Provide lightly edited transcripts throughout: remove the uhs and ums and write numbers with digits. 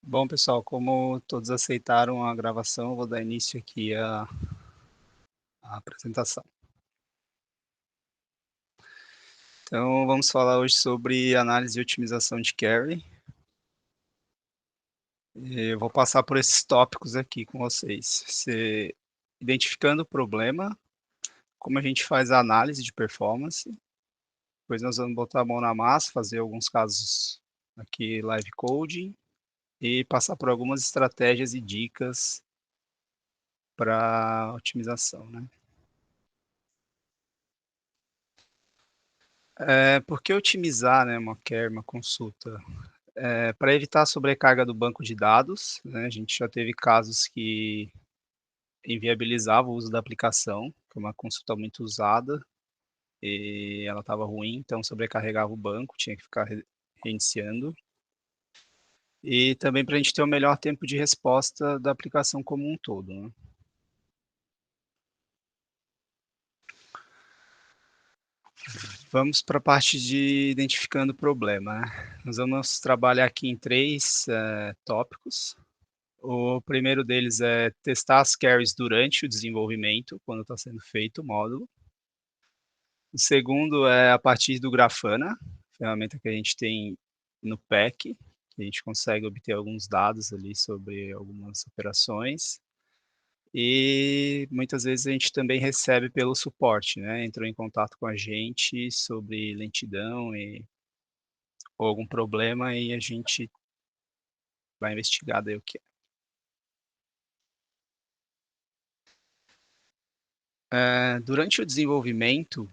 Bom, pessoal, como todos aceitaram a gravação, eu vou dar início aqui à apresentação. Então, vamos falar hoje sobre análise e otimização de query. Eu vou passar por esses tópicos aqui com vocês. Identificando o problema, como a gente faz a análise de performance. Depois nós vamos botar a mão na massa, fazer alguns casos aqui live coding e passar por algumas estratégias e dicas para otimização, né? Por que otimizar, né, uma query, uma consulta? Para evitar a sobrecarga do banco de dados, né, a gente já teve casos que inviabilizava o uso da aplicação, que é uma consulta muito usada, e ela estava ruim, então sobrecarregava o banco, tinha que ficar reiniciando. E também para a gente ter o melhor tempo de resposta da aplicação como um todo, né. Vamos para a parte de identificando o problema, né. Nós vamos trabalhar aqui em 3 tópicos. O primeiro deles é testar as carries durante o desenvolvimento, quando está sendo feito o módulo. O segundo é a partir do Grafana, ferramenta que a gente tem no PEC, que a gente consegue obter alguns dados ali sobre algumas operações. E muitas vezes a gente também recebe pelo suporte, né? Entrou em contato com a gente sobre lentidão ou algum problema e a gente vai investigar daí o que é. Durante o desenvolvimento,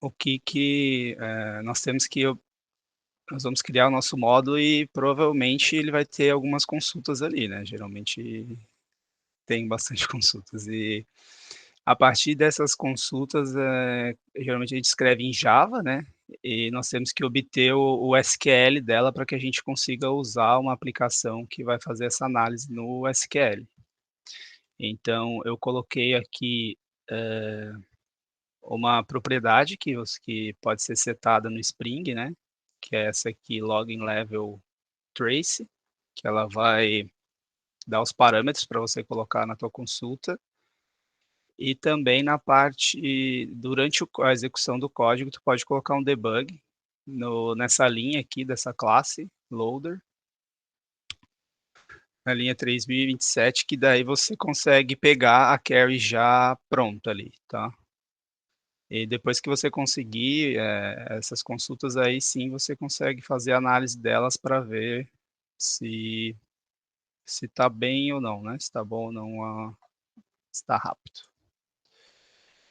o que nós temos que nós vamos criar o nosso módulo e provavelmente ele vai ter algumas consultas ali, né, geralmente tem bastante consultas e a partir dessas consultas, geralmente a gente escreve em Java, né, e nós temos que obter o SQL dela para que a gente consiga usar uma aplicação que vai fazer essa análise no SQL. Então eu coloquei aqui, uma propriedade que pode ser setada no Spring, né, que é essa aqui, login level trace, que ela vai dar os parâmetros para você colocar na tua consulta. E também na parte durante a execução do código, tu pode colocar um debug nessa linha aqui dessa classe loader, na linha 3027, que daí você consegue pegar a carry já pronta ali, tá? E depois que você conseguir, essas consultas aí sim você consegue fazer a análise delas para ver se está bem ou não, né, se está bom ou não, se está rápido.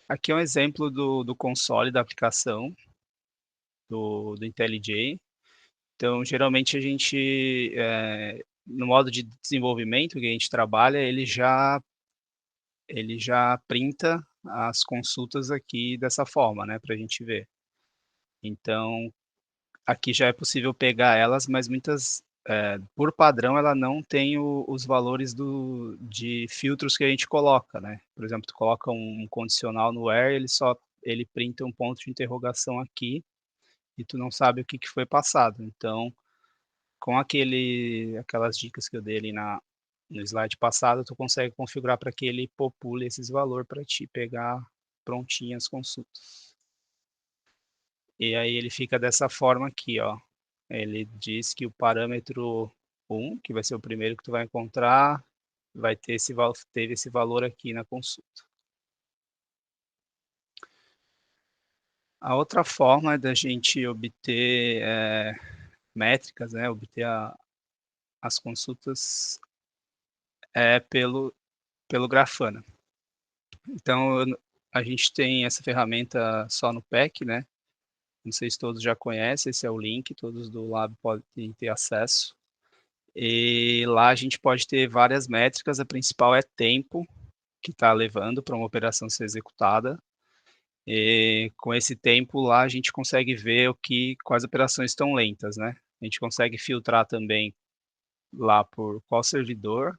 Aqui é um exemplo do console da aplicação, do IntelliJ. Então, geralmente a gente, no modo de desenvolvimento que a gente trabalha, ele já printa as consultas aqui dessa forma, né, para a gente ver. Então, aqui já é possível pegar elas, mas muitas, por padrão, ela não tem os valores de filtros que a gente coloca, né. Por exemplo, tu coloca um condicional no where, ele printa um ponto de interrogação aqui, e tu não sabe o que foi passado. Então, com aquelas dicas que eu dei ali no slide passado, tu consegue configurar para que ele popule esses valores para te pegar prontinhas as consultas. E aí ele fica dessa forma aqui, ó. Ele diz que o parâmetro 1, que vai ser o primeiro que tu vai encontrar, vai ter teve esse valor aqui na consulta. A outra forma da gente obter, métricas, né, obter as consultas é pelo Grafana. Então, a gente tem essa ferramenta só no PEC, né, não sei se todos já conhecem, esse é o link, todos do lab podem ter acesso. E lá a gente pode ter várias métricas, a principal é tempo que está levando para uma operação ser executada. E com esse tempo lá a gente consegue ver quais operações estão lentas, né. A gente consegue filtrar também lá por qual servidor,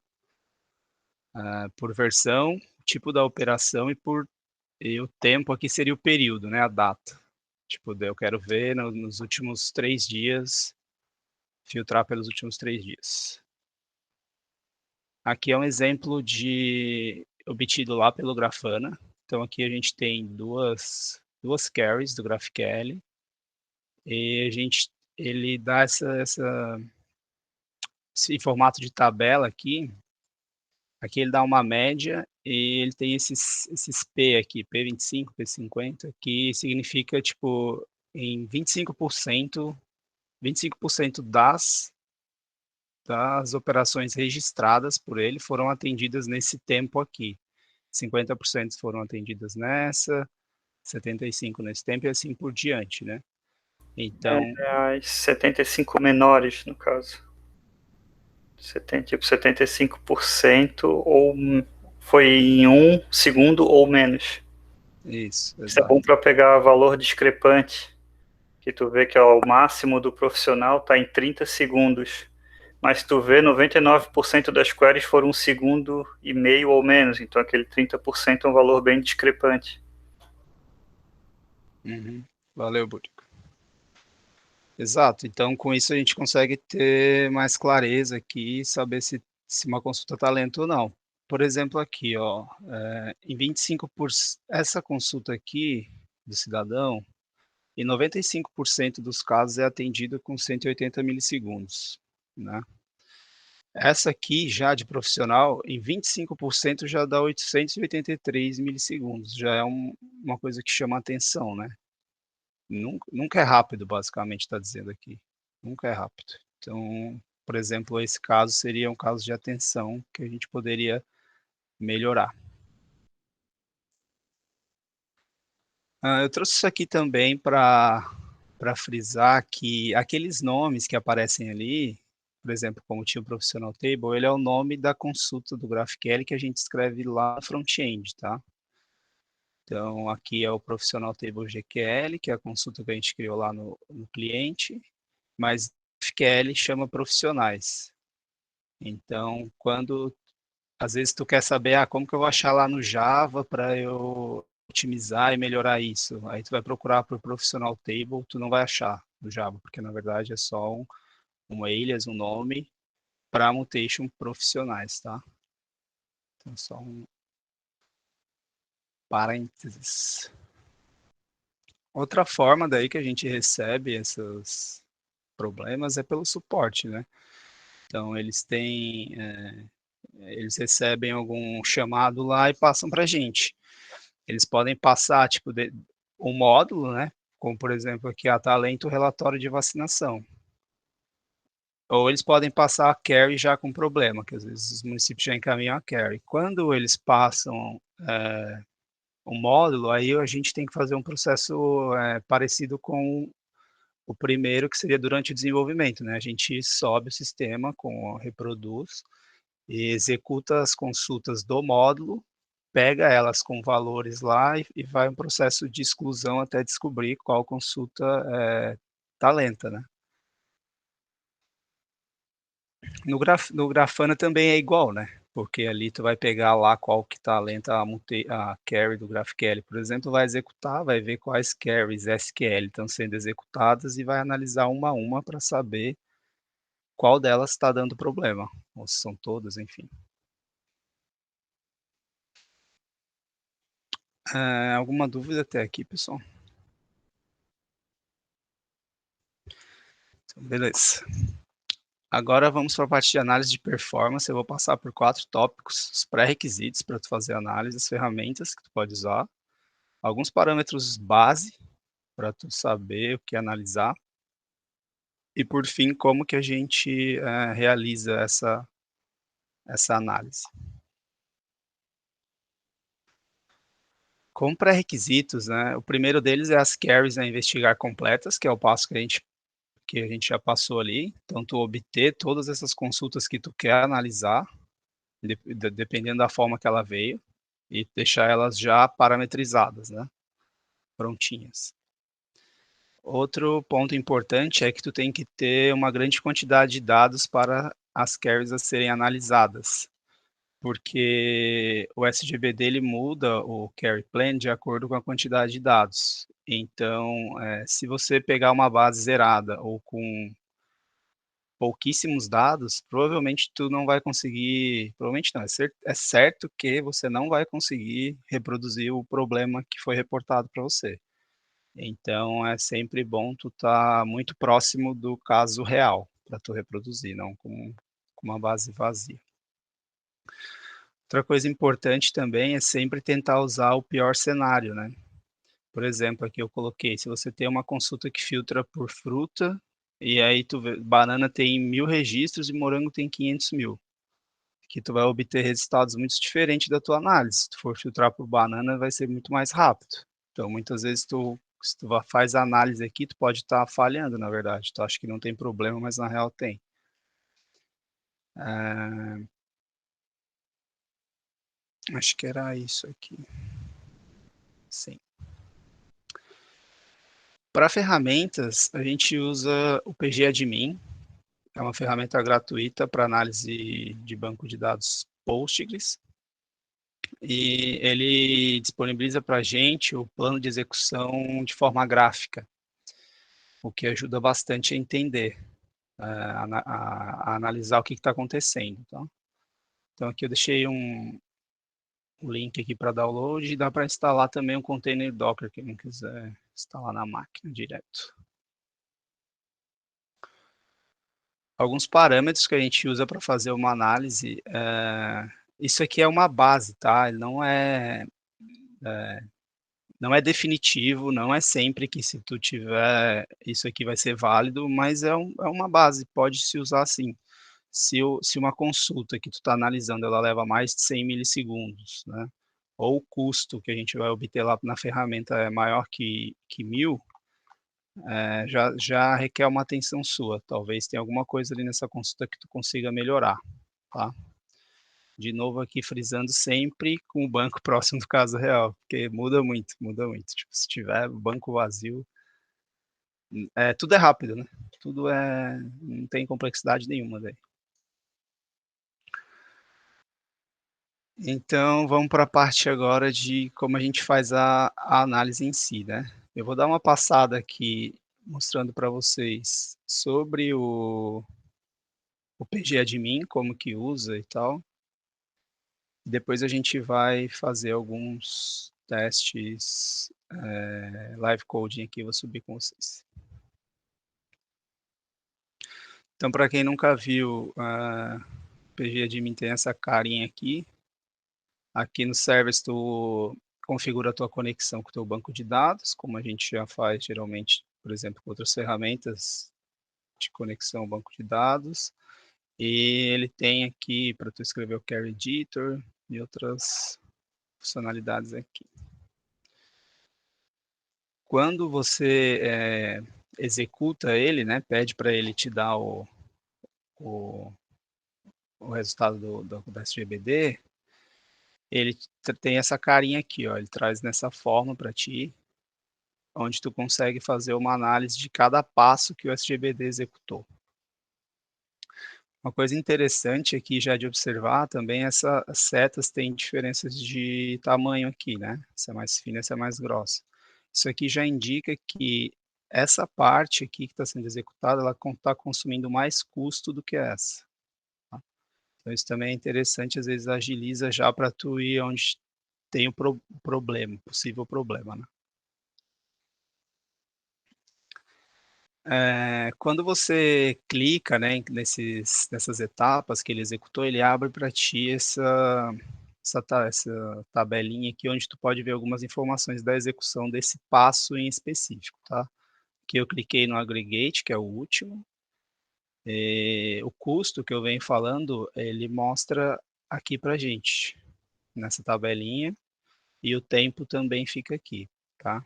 por versão, tipo da operação e o tempo aqui seria o período, né, a data. Tipo, daí eu quero ver nos últimos 3 dias filtrar pelos últimos 3 dias. Aqui é um exemplo obtido lá pelo Grafana. Então aqui a gente tem duas queries do GraphQL e ele dá esse formato de tabela aqui. Aqui ele dá uma média e ele tem esses P aqui, P25, P50, que significa, tipo, em 25% das operações registradas por ele foram atendidas nesse tempo aqui. 50% foram atendidas nessa, 75% nesse tempo e assim por diante, né? Então, As 75 menores, no caso. 75% ou foi em 1 segundo ou menos. isso, Isso é bom exato. para pegar valor discrepante, que tu vê que ó, o máximo do profissional está em 30 segundos. Mas tu vê 99% das queries foram 1,5 segundo ou menos, então aquele 30% é um valor bem discrepante. Uhum. Valeu, Búrico. Exato. Então, com isso a gente consegue ter mais clareza aqui e saber se uma consulta está lenta ou não. Por exemplo, aqui, ó, em 25%, essa consulta aqui do cidadão, em 95% dos casos é atendida com 180 milissegundos, né? Essa aqui, já de profissional, em 25% já dá 883 milissegundos. Já é uma coisa que chama atenção, né? Nunca é rápido, basicamente, está dizendo aqui. Nunca é rápido. Então, por exemplo, esse caso seria um caso de atenção que a gente poderia melhorar. Eu trouxe isso aqui também para frisar que aqueles nomes que aparecem ali, por exemplo, como tinha o Professional Table, ele é o nome da consulta do GraphQL que a gente escreve lá no front-end, tá? Então, aqui é o Professional Table GQL, que é a consulta que a gente criou lá no cliente, mas GraphQL chama profissionais. Então, às vezes tu quer saber, como que eu vou achar lá no Java para eu otimizar e melhorar isso? Aí tu vai procurar por Professional Table, tu não vai achar no Java, porque na verdade é só um alias, um nome para mutation profissionais, tá? Então, só um parênteses. Outra forma daí que a gente recebe esses problemas é pelo suporte, né? Então, eles recebem algum chamado lá e passam para a gente. Eles podem passar, tipo, um módulo, né? Como, por exemplo, aqui, a talento relatório de vacinação. Ou eles podem passar a carry já com problema, que às vezes os municípios já encaminham a carry. Quando eles passam um módulo, aí a gente tem que fazer um processo parecido com o primeiro, que seria durante o desenvolvimento, né? A gente sobe o sistema, reproduz e executa as consultas do módulo, pega elas com valores lá e vai um processo de exclusão até descobrir qual consulta está lenta, né? No Grafana também é igual, né? Porque ali tu vai pegar lá qual que está lenta a carry do GraphQL, por exemplo, vai executar, vai ver quais carries SQL estão sendo executadas e vai analisar uma a uma para saber qual delas está dando problema, ou se são todas, enfim. Alguma dúvida até aqui, pessoal? Então, beleza. Agora vamos para a parte de análise de performance. Eu vou passar por 4 tópicos, os pré-requisitos para tu fazer análise, as ferramentas que tu pode usar, alguns parâmetros base para tu saber o que analisar e, por fim, como que a gente realiza essa análise. Com pré-requisitos, né, o primeiro deles é as queries a investigar completas, que é o passo que a gente já passou ali. Então, tu obter todas essas consultas que tu quer analisar, dependendo da forma que ela veio, e deixar elas já parametrizadas, né? Prontinhas. Outro ponto importante é que tu tem que ter uma grande quantidade de dados para as queries a serem analisadas, porque o SGB dele muda o query plan de acordo com a quantidade de dados. Então, se você pegar uma base zerada ou com pouquíssimos dados, provavelmente tu não vai conseguir, provavelmente não, é certo que você não vai conseguir reproduzir o problema que foi reportado para você. Então, é sempre bom tu estar muito próximo do caso real para tu reproduzir, não com uma base vazia. Outra coisa importante também é sempre tentar usar o pior cenário, né? Por exemplo, aqui eu coloquei, se você tem uma consulta que filtra por fruta, e aí tu vê, banana tem 1000 registros e morango tem 500.000, que tu vai obter resultados muito diferentes da tua análise. Se tu for filtrar por banana, vai ser muito mais rápido. Então, muitas vezes, se tu faz a análise aqui, tu pode estar falhando, na verdade. Tu acha que não tem problema, mas na real tem. Acho que era isso aqui. Sim. Para ferramentas, a gente usa o PG Admin. É uma ferramenta gratuita para análise de banco de dados Postgres. E ele disponibiliza para a gente o plano de execução de forma gráfica, o que ajuda bastante a entender, a analisar o que está acontecendo. Tá? Então, aqui eu deixei um link aqui para download e dá para instalar também um container Docker, quem não quiser instalar na máquina direto. Alguns parâmetros que a gente usa para fazer uma análise, isso aqui é uma base, tá? Ele não é definitivo, não é sempre que se tu tiver isso aqui vai ser válido, mas é uma base, pode se usar assim. Se uma consulta que tu está analisando, ela leva mais de 100 milissegundos, né? Ou o custo que a gente vai obter lá na ferramenta é maior que 1000, já requer uma atenção sua. Talvez tenha alguma coisa ali nessa consulta que tu consiga melhorar, tá? De novo aqui frisando sempre com o banco próximo do caso real, porque muda muito, muda muito. Tipo, se tiver o banco vazio, tudo é rápido, né? Não tem complexidade nenhuma daí. Então, vamos para a parte agora de como a gente faz a análise em si, né? Eu vou dar uma passada aqui mostrando para vocês sobre o PG Admin, como que usa e tal. Depois a gente vai fazer alguns testes live coding aqui, vou subir com vocês. Então, para quem nunca viu, PG Admin tem essa carinha aqui. Aqui no Service, tu configura a tua conexão com o teu banco de dados, como a gente já faz geralmente, por exemplo, com outras ferramentas de conexão ao banco de dados. E ele tem aqui para tu escrever o Query Editor e outras funcionalidades aqui. Quando você executa ele, né, pede para ele te dar o resultado da SGBD, ele tem essa carinha aqui, ó, ele traz nessa forma para ti, onde tu consegue fazer uma análise de cada passo que o SGBD executou. Uma coisa interessante aqui já de observar também, essas setas têm diferenças de tamanho aqui, né? Essa é mais fina, essa é mais grossa. Isso aqui já indica que essa parte aqui que está sendo executada, ela está consumindo mais custo do que essa. Tá? Então isso também é interessante, às vezes agiliza já para tu ir onde tem o problema, possível problema, né? Quando você clica, né, nessas etapas que ele executou, ele abre para ti essa tabelinha aqui, onde tu pode ver algumas informações da execução desse passo em específico, tá? Aqui eu cliquei no aggregate, que é o último. O custo que eu venho falando, ele mostra aqui para gente, nessa tabelinha, e o tempo também fica aqui, tá?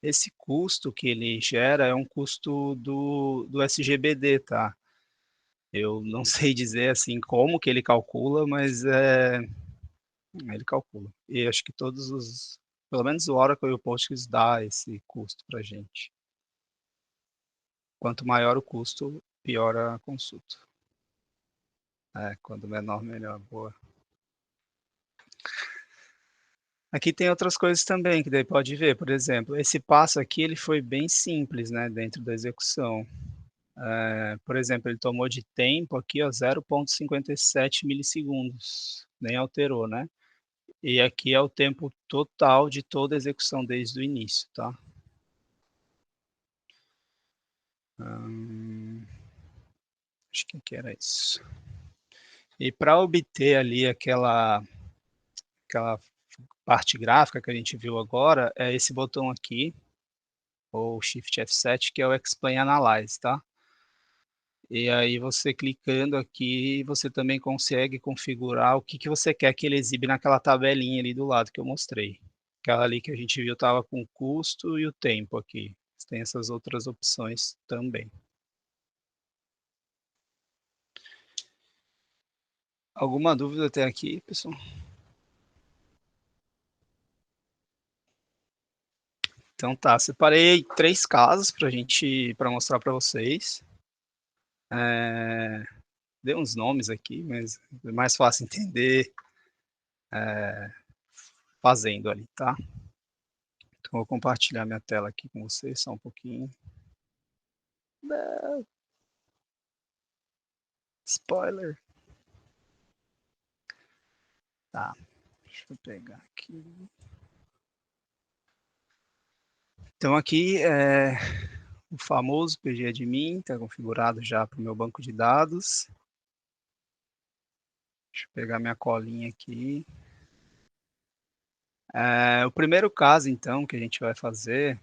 Esse custo que ele gera é um custo do SGBD, tá? Eu não sei dizer assim como que ele calcula, mas ele calcula. E acho que pelo menos o Oracle e o Postgres dá esse custo para gente. Quanto maior o custo, pior a consulta. Quanto menor, melhor. Boa. Aqui tem outras coisas também que daí pode ver. Por exemplo, esse passo aqui ele foi bem simples, né, dentro da execução. Por exemplo, ele tomou de tempo aqui, ó, 0,57 milissegundos, nem alterou, né? E aqui é o tempo total de toda a execução desde o início, tá? Acho que aqui era isso. E para obter ali aquela parte gráfica que a gente viu agora, é esse botão aqui, ou Shift F7, que é o Explain Analyze, tá? E aí você clicando aqui, você também consegue configurar o que, que você quer que ele exibe naquela tabelinha ali do lado que eu mostrei. Aquela ali que a gente viu estava com o custo e o tempo aqui. Tem essas outras opções também. Alguma dúvida até aqui, pessoal? Então tá, separei 3 casos para mostrar para vocês. Dei uns nomes aqui, mas é mais fácil entender fazendo ali, tá? Então vou compartilhar minha tela aqui com vocês só um pouquinho. Spoiler. Tá, deixa eu pegar aqui. Então aqui é o famoso PGAdmin, está configurado já para o meu banco de dados. Deixa eu pegar minha colinha aqui. O primeiro caso, então, que a gente vai fazer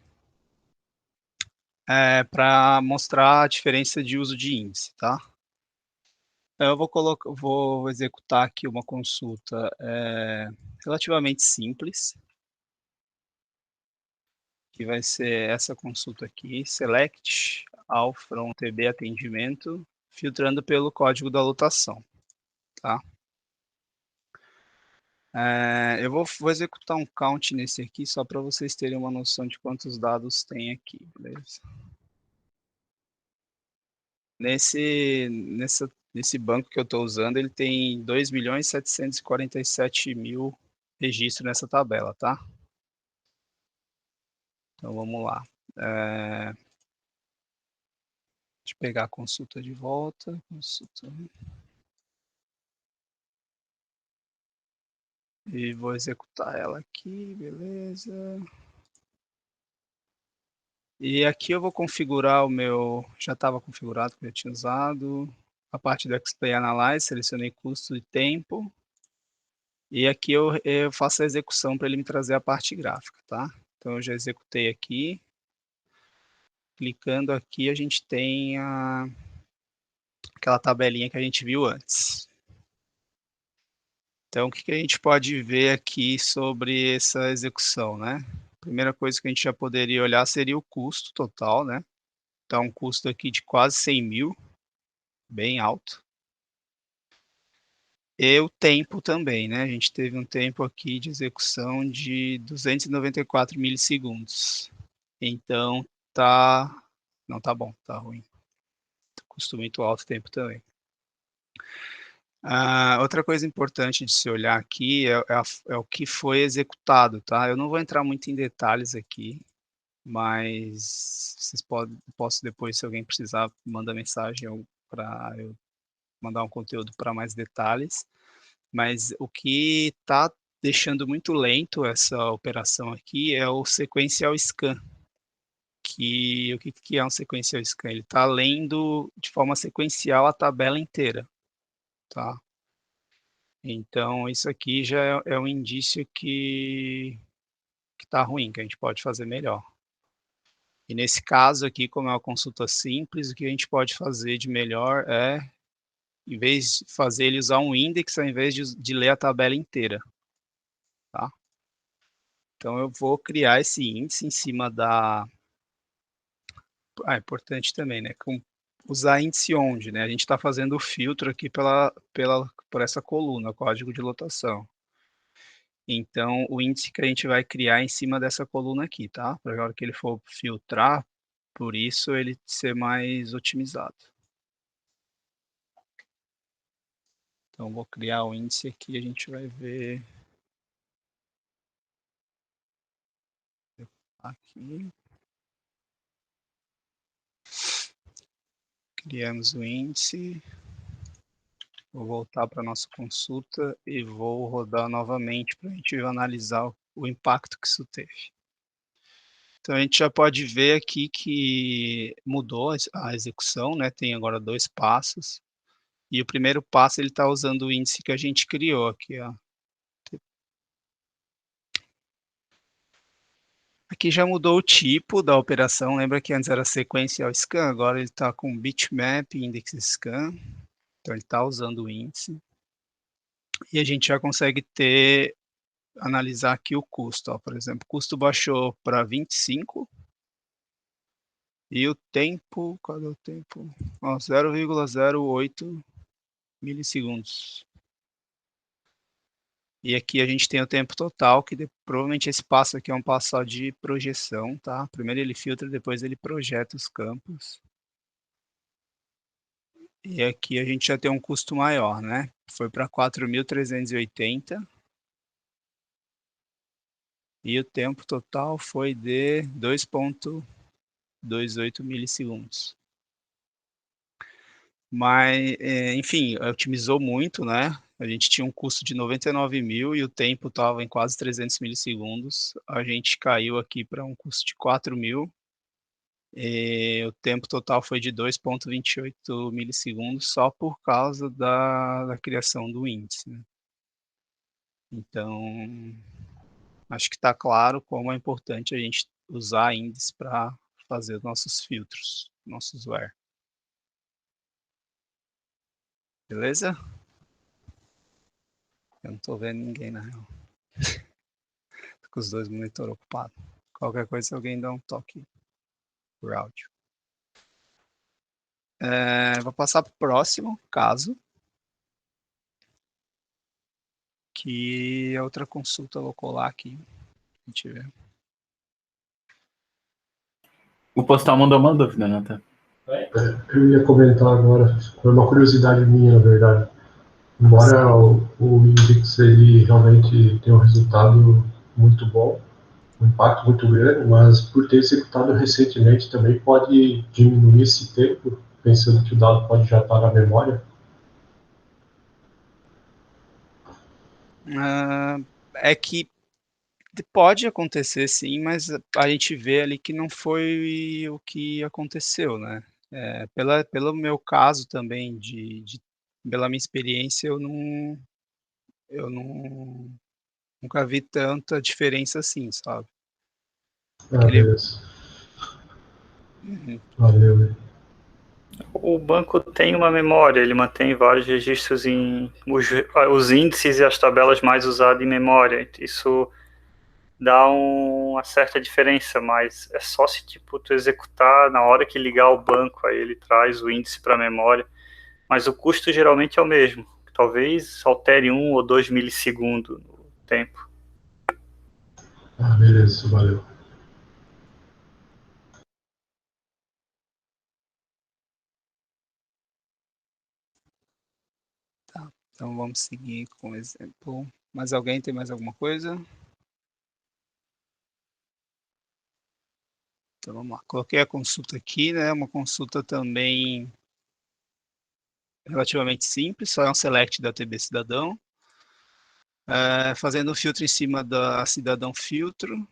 é para mostrar a diferença de uso de índice, tá? Eu vou executar aqui uma consulta relativamente simples, que vai ser essa consulta aqui, select all from TB atendimento, filtrando pelo código da lotação, tá? Vou executar um count nesse aqui, só para vocês terem uma noção de quantos dados tem aqui, beleza? Nesse banco que eu estou usando, ele tem 2.747.000 registros nessa tabela, tá? Então vamos lá. Deixa eu pegar a consulta de volta. E vou executar ela aqui, beleza. E aqui eu vou configurar o meu, já estava configurado, que eu já tinha usado, a parte do Explain Analyze, selecionei custo e tempo, e aqui eu faço a execução para ele me trazer a parte gráfica, tá? Então eu já executei aqui, clicando aqui a gente tem aquela tabelinha que a gente viu antes. Então o que, que a gente pode ver aqui sobre essa execução, né? A primeira coisa que a gente já poderia olhar seria o custo total, né? Então um custo aqui de quase 100 mil, bem alto. E o tempo também, né? A gente teve um tempo aqui de execução de 294 milissegundos. Então, não tá bom, tá ruim. Custo muito alto o tempo também. Outra coisa importante de se olhar aqui é o que foi executado, tá? Eu não vou entrar muito em detalhes aqui, mas posso depois, se alguém precisar, mandar mensagem para eu mandar um conteúdo para mais detalhes. Mas o que está deixando muito lento essa operação aqui é o sequential scan. O que é um sequential scan? Ele está lendo de forma sequencial a tabela inteira, tá? Então, isso aqui já é um indício que está ruim, que a gente pode fazer melhor. E nesse caso aqui, como é uma consulta simples, o que a gente pode fazer de melhor é, em vez de fazer ele usar um index, ao invés de ler a tabela inteira, tá? Então, eu vou criar esse índice em cima da... importante também, né? Usar índice onde, né? A gente está fazendo o filtro aqui por essa coluna, código de lotação. Então, o índice que a gente vai criar em cima dessa coluna aqui, tá? Para a hora que ele for filtrar, por isso ele ser mais otimizado. Então, vou criar o índice aqui, a gente vai ver aqui. Criamos o índice. Vou voltar para a nossa consulta e vou rodar novamente para a gente analisar o impacto que isso teve. Então, a gente já pode ver aqui que mudou a execução, né? Tem agora 2 passos. E o primeiro passo, ele está usando o índice que a gente criou aqui, ó. Aqui já mudou o tipo da operação. Lembra que antes era sequential scan, agora ele está com bitmap index scan. Então, ele está usando o índice. E a gente já consegue analisar aqui o custo. Ó. Por exemplo, o custo baixou para 25. E o tempo, cadê o tempo? 0,08 milissegundos. E aqui a gente tem o tempo total, que provavelmente esse passo aqui é um passo só de projeção, tá? Primeiro ele filtra, depois ele projeta os campos. E aqui a gente já tem um custo maior, né? Foi para 4.380. E o tempo total foi de 2,28 milissegundos. Mas, enfim, otimizou muito, né? A gente tinha um custo de 99 mil e o tempo estava em quase 300 milissegundos. A gente caiu aqui para um custo de 4 mil. E o tempo total foi de 2,28 milissegundos só por causa da criação do índice. Né? Então, acho que está claro como é importante a gente usar índice para fazer os nossos filtros, nossos WHERE. Beleza? Eu não estou vendo ninguém, na real. Tô com os 2 monitores ocupados. Qualquer coisa, alguém dá um toque por áudio. Vou passar para o próximo caso. Que é outra consulta, vou colar aqui. A gente vê. O postal mandou uma dúvida, Nathan. Eu ia comentar agora, foi uma curiosidade minha, na verdade. Embora o Index ele realmente tenha um resultado muito bom, um impacto muito grande, mas por ter executado recentemente também pode diminuir esse tempo, pensando que o dado pode já estar na memória. É que pode acontecer sim, mas a gente vê ali que não foi o que aconteceu, né? Pelo meu caso também, pela minha experiência, eu nunca vi tanta diferença assim, sabe? Beleza. Uhum. Valeu. O banco tem uma memória, ele mantém vários registros em os índices e as tabelas mais usadas em memória. Isso dá uma certa diferença, mas é só se tipo tu executar na hora que ligar o banco, aí ele traz o índice para a memória. Mas o custo geralmente é o mesmo. Talvez altere 1 ou 2 milissegundos no tempo. Beleza, valeu. Tá, então vamos seguir com o exemplo. Mais alguém tem mais alguma coisa? Então vamos lá. Coloquei a consulta aqui, né? Uma consulta também relativamente simples, só é um select da TB Cidadão. Fazendo um filtro em cima da Cidadão Filtro.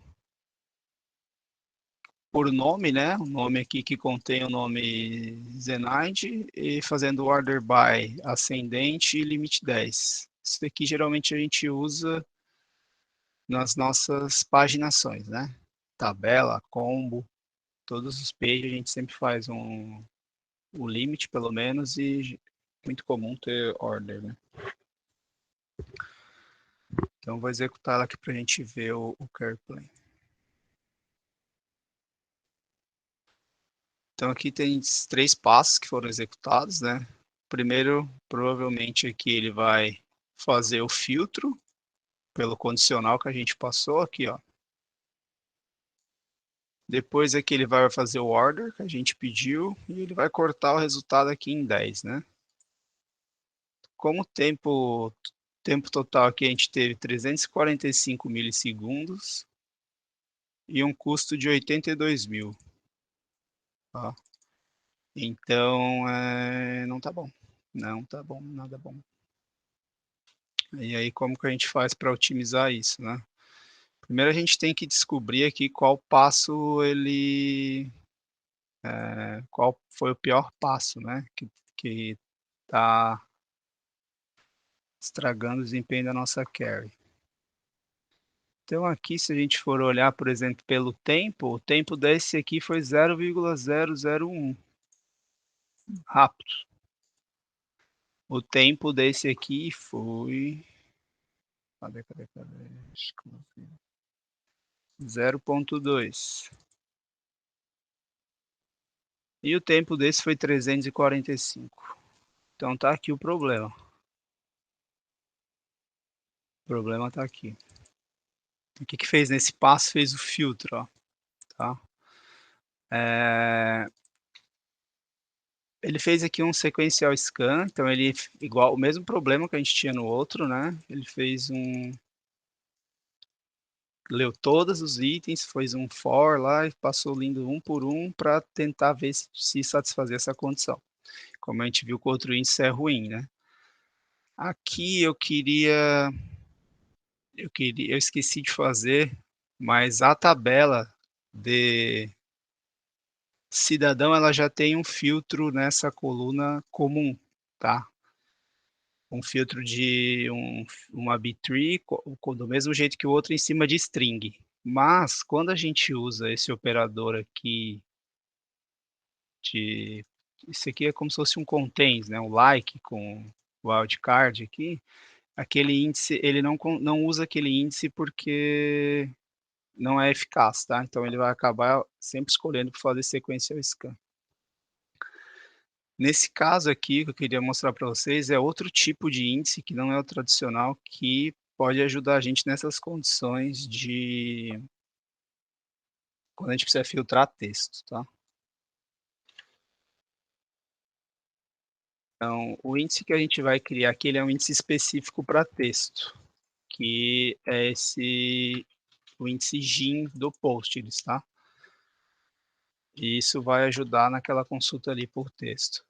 Por nome, né? O nome aqui que contém o nome Zenaide e fazendo order by ascendente e limite 10. Isso daqui geralmente a gente usa nas nossas paginações, né? Tabela, combo, todos os pages a gente sempre faz o limite pelo menos e muito comum ter order, né? Então vou executar ela aqui para a gente ver o curve plane. Então aqui tem 3 passos que foram executados, né? Primeiro, provavelmente aqui ele vai fazer o filtro pelo condicional que a gente passou aqui, ó. Depois aqui ele vai fazer o order que a gente pediu e ele vai cortar o resultado aqui em 10, né? Como o tempo total aqui a gente teve 345 milissegundos e um custo de 82 mil. Tá? Então, não tá bom. Não tá bom, nada bom. E aí, como que a gente faz para otimizar isso, né? Primeiro a gente tem que descobrir aqui qual passo qual foi o pior passo, né? Que tá estragando o desempenho da nossa carry. Então aqui, se a gente for olhar, por exemplo, pelo tempo, o tempo desse aqui foi 0,001. Rápido. O tempo desse aqui foi... Cadê? 0,2. E o tempo desse foi 345. Então tá aqui o problema. O problema tá aqui. O que fez nesse passo? Fez o filtro, ó, tá? Ele fez aqui um sequencial scan, então ele igual o mesmo problema que a gente tinha no outro, né? Ele fez leu todos os itens, fez um for lá e passou lendo um por um para tentar ver se satisfazia essa condição. Como a gente viu que o outro índice é ruim, né? Aqui eu esqueci de fazer, mas a tabela de cidadão ela já tem um filtro nessa coluna comum, tá? Um filtro de uma B-tree do mesmo jeito que o outro em cima de string. Mas quando a gente usa esse operador aqui isso aqui é como se fosse um contains, né? Um like com wildcard aqui. Aquele índice, ele não usa aquele índice porque não é eficaz, tá? Então ele vai acabar sempre escolhendo para fazer sequencial scan. Nesse caso aqui, que eu queria mostrar para vocês, é outro tipo de índice que não é o tradicional, que pode ajudar a gente nessas condições de quando a gente precisa filtrar texto, tá? Então, o índice que a gente vai criar aqui, ele é um índice específico para texto, que é o índice GIN do Postgres, tá? E isso vai ajudar naquela consulta ali por texto.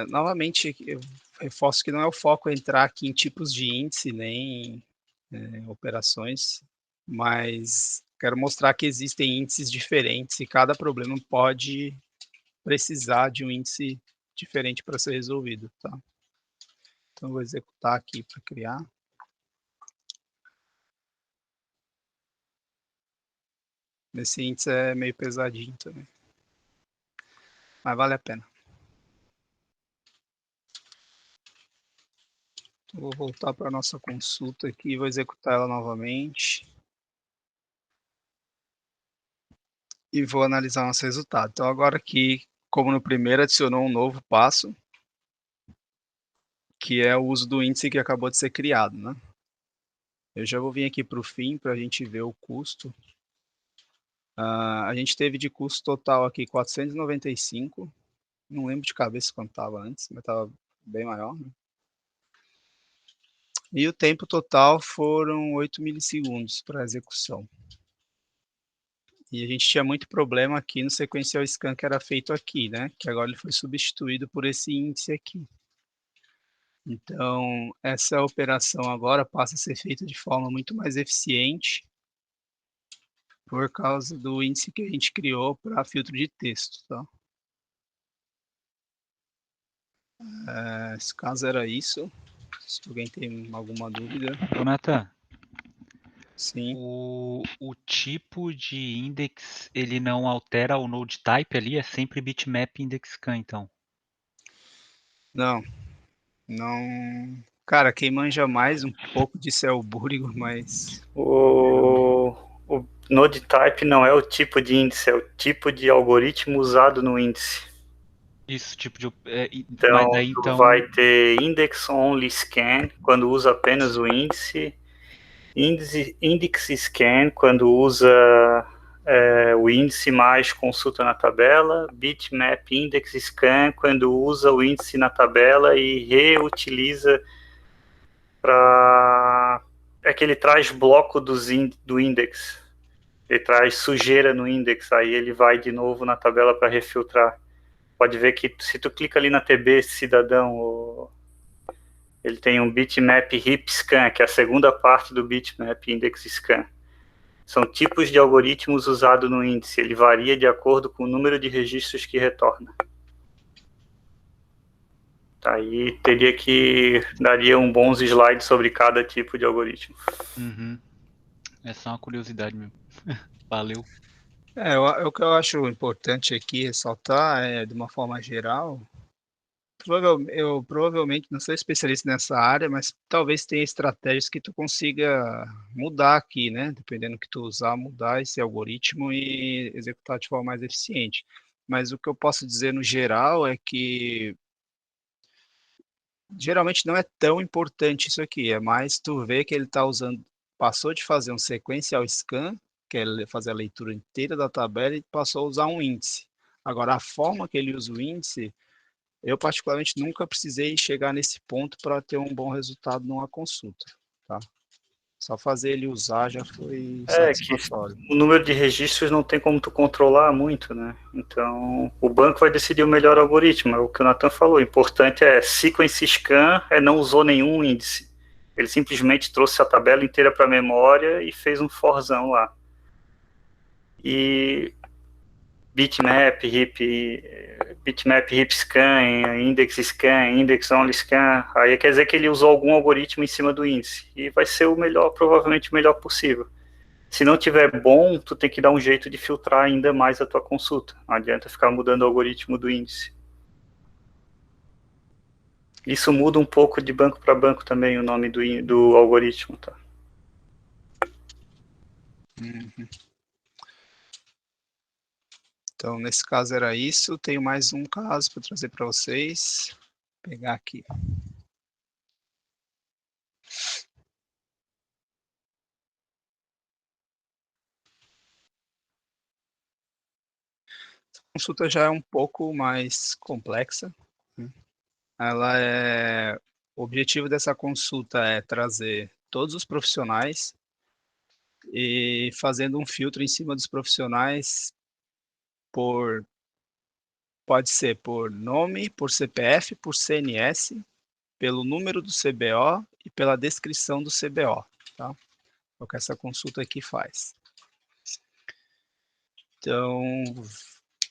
Novamente, eu reforço que não é o foco entrar aqui em tipos de índice, nem operações, mas quero mostrar que existem índices diferentes e cada problema pode precisar de um índice diferente para ser resolvido, tá? Então, vou executar aqui para criar. Esse índice é meio pesadinho também, mas vale a pena. Então, vou voltar para a nossa consulta aqui e vou executar ela novamente. E vou analisar nosso resultado. Então, agora aqui, como no primeiro, adicionou um novo passo, que é o uso do índice que acabou de ser criado, né? Eu já vou vir aqui para o fim, para a gente ver o custo. A gente teve de custo total aqui 495. Não lembro de cabeça quanto estava antes, mas estava bem maior, né? E o tempo total foram 8 milissegundos para execução. E a gente tinha muito problema aqui no sequencial scan que era feito aqui, né? Que agora ele foi substituído por esse índice aqui. Então, essa operação agora passa a ser feita de forma muito mais eficiente por causa do índice que a gente criou para filtro de texto, tá? Esse caso era isso. Se alguém tem alguma dúvida. Jonathan, Sim. o tipo de index, ele não altera o node type ali? É sempre bitmap index scan, então? Não. Cara, quem manja mais um pouco disso é o Búrigo, mas... O node type não é o tipo de índice, é o tipo de algoritmo usado no índice. Isso, tipo de... Então, mas daí, tu vai ter index only scan, quando usa apenas o índice, index scan, quando usa o índice mais consulta na tabela, bitmap index scan, quando usa o índice na tabela e reutiliza para... É que ele traz bloco do index, ele traz sujeira no index, aí ele vai de novo na tabela para refiltrar. pode ver que se tu clica ali na TB cidadão, ele tem um bitmap heap scan, que é a segunda parte do bitmap index scan. São tipos de algoritmos usados no índice. Ele varia de acordo com o número de registros que retorna. Aí daria um bons slides sobre cada tipo de algoritmo. Uhum. É só uma curiosidade mesmo. Valeu. O que eu acho importante aqui ressaltar de uma forma geral, eu provavelmente não sou especialista nessa área, mas talvez tenha estratégias que tu consiga mudar aqui, né? Dependendo do que tu usar, mudar esse algoritmo e executar de forma mais eficiente. Mas o que eu posso dizer no geral é que geralmente não é tão importante isso aqui, é mais tu ver que ele está usando, passou de fazer um sequential scan, que é fazer a leitura inteira da tabela, e passou a usar um índice. Agora, a forma que ele usa o índice, eu particularmente nunca precisei chegar nesse ponto para ter um bom resultado numa consulta, tá? Só fazer ele usar já foi Que satisfatório. o número de registros não tem como tu controlar muito, né? Então, o banco vai decidir o melhor algoritmo, é o que o Nathan falou. O importante é sequence scan, não usou nenhum índice. Ele simplesmente trouxe a tabela inteira para a memória e fez um forzão lá. E bitmap, heap scan, index only scan, aí quer dizer que ele usou algum algoritmo em cima do índice. E vai ser o melhor, provavelmente o melhor possível. Se não tiver bom, tu tem que dar um jeito de filtrar ainda mais a tua consulta. Não adianta ficar mudando o algoritmo do índice. Isso muda um pouco de banco para banco também, o nome do algoritmo, tá? Uhum. Então, nesse caso era isso. Tenho mais um caso para trazer para vocês. Vou pegar aqui. A consulta já é um pouco mais complexa. O objetivo dessa consulta é trazer todos os profissionais e fazendo um filtro em cima dos profissionais pode ser por nome, por CPF, por CNS, pelo número do CBO e pela descrição do CBO, tá? É o que essa consulta aqui faz. Então,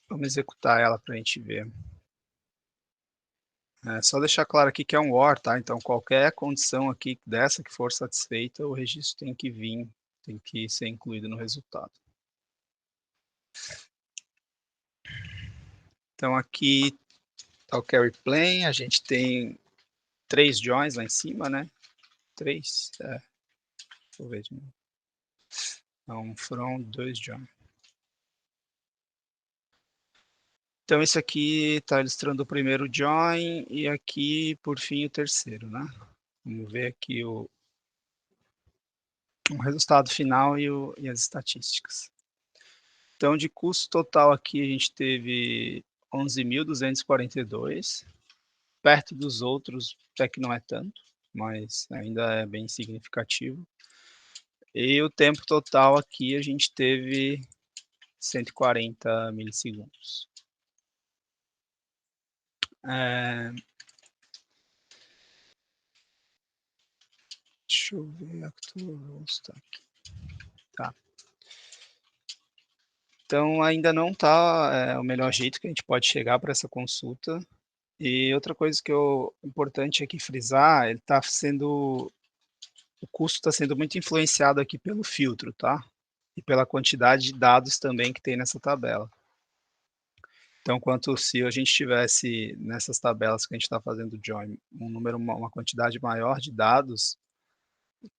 vamos executar ela para a gente ver. Só deixar claro aqui que é um OR, tá? Então, qualquer condição aqui dessa que for satisfeita, o registro tem que vir, tem que ser incluído no resultado. Então, aqui está o carry plane, a gente tem 3 joins lá em cima, né? 3, deixa eu ver de novo. Então, foram 2 joins. Então, isso aqui está ilustrando o primeiro join e aqui, por fim, o terceiro, né? Vamos ver aqui o resultado final e as estatísticas. Então, de custo total aqui, a gente teve 11.242. Perto dos outros, até que não é tanto, mas ainda é bem significativo. E o tempo total aqui, a gente teve 140 milissegundos. Deixa eu ver, Actual está aqui. Tá. Então, ainda não está o melhor jeito que a gente pode chegar para essa consulta. E outra coisa que importante aqui frisar, o custo está sendo muito influenciado aqui pelo filtro, tá? E pela quantidade de dados também que tem nessa tabela. Então, quanto se a gente tivesse nessas tabelas que a gente está fazendo join, uma quantidade maior de dados,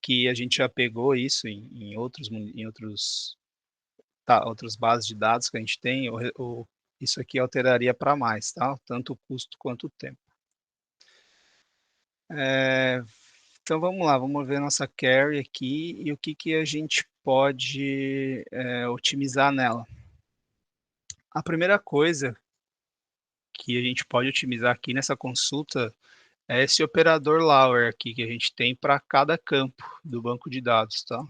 que a gente já pegou isso em outras bases de dados que a gente tem, isso aqui alteraria para mais, tá? Tanto o custo quanto o tempo. Então vamos lá, vamos ver nossa carry aqui e o que a gente pode otimizar nela. A primeira coisa que a gente pode otimizar aqui nessa consulta é esse operador Lauer aqui que a gente tem para cada campo do banco de dados, tá?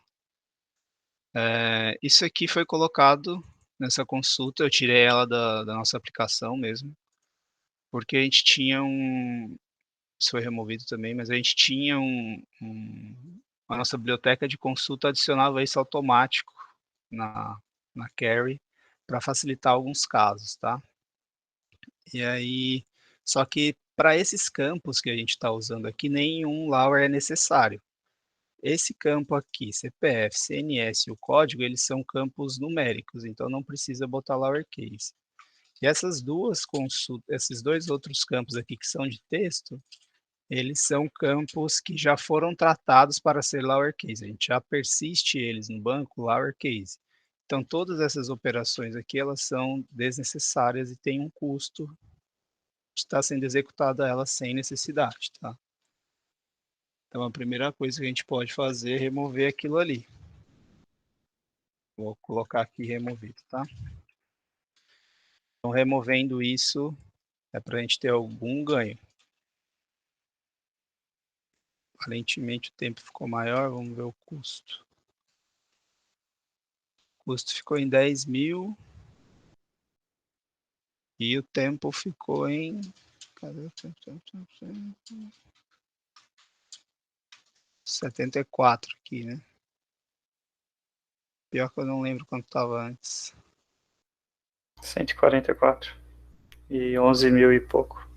Isso aqui foi colocado nessa consulta, eu tirei ela da nossa aplicação mesmo, porque a gente tinha isso foi removido também, mas a gente tinha a nossa biblioteca de consulta adicionava isso automático na query para facilitar alguns casos, tá? E aí, só que para esses campos que a gente está usando aqui, nenhum lower é necessário. Esse campo aqui, CPF, CNS e o código, eles são campos numéricos, então não precisa botar lowercase. E essas duas consultas, esses dois outros campos aqui que são de texto, eles são campos que já foram tratados para ser lowercase. A gente já persiste eles no banco lowercase. Então, todas essas operações aqui, elas são desnecessárias e têm um custo de estar sendo executada ela sem necessidade, tá? Então, a primeira coisa que a gente pode fazer é remover aquilo ali. Vou colocar aqui removido, tá? Então, removendo isso, é para a gente ter algum ganho. Aparentemente, o tempo ficou maior, vamos ver o custo. O custo ficou em 10 mil. E o tempo ficou em... Cadê o tempo? 74 aqui, né? Pior que eu não lembro quanto estava antes. 144. E 11 mil e pouco.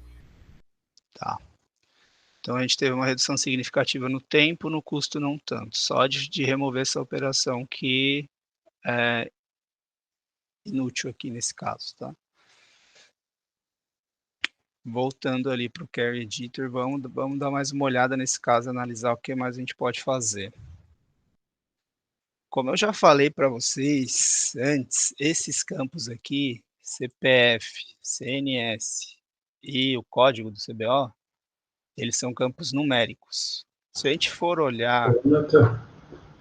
Tá. Então a gente teve uma redução significativa no tempo, no custo não tanto. Só de remover essa operação que é inútil aqui nesse caso, tá? Voltando ali para o Query Editor, vamos dar mais uma olhada nesse caso, analisar o que mais a gente pode fazer. Como eu já falei para vocês antes, esses campos aqui, CPF, CNS e o código do CBO, eles são campos numéricos. Se a gente for olhar... Nathan,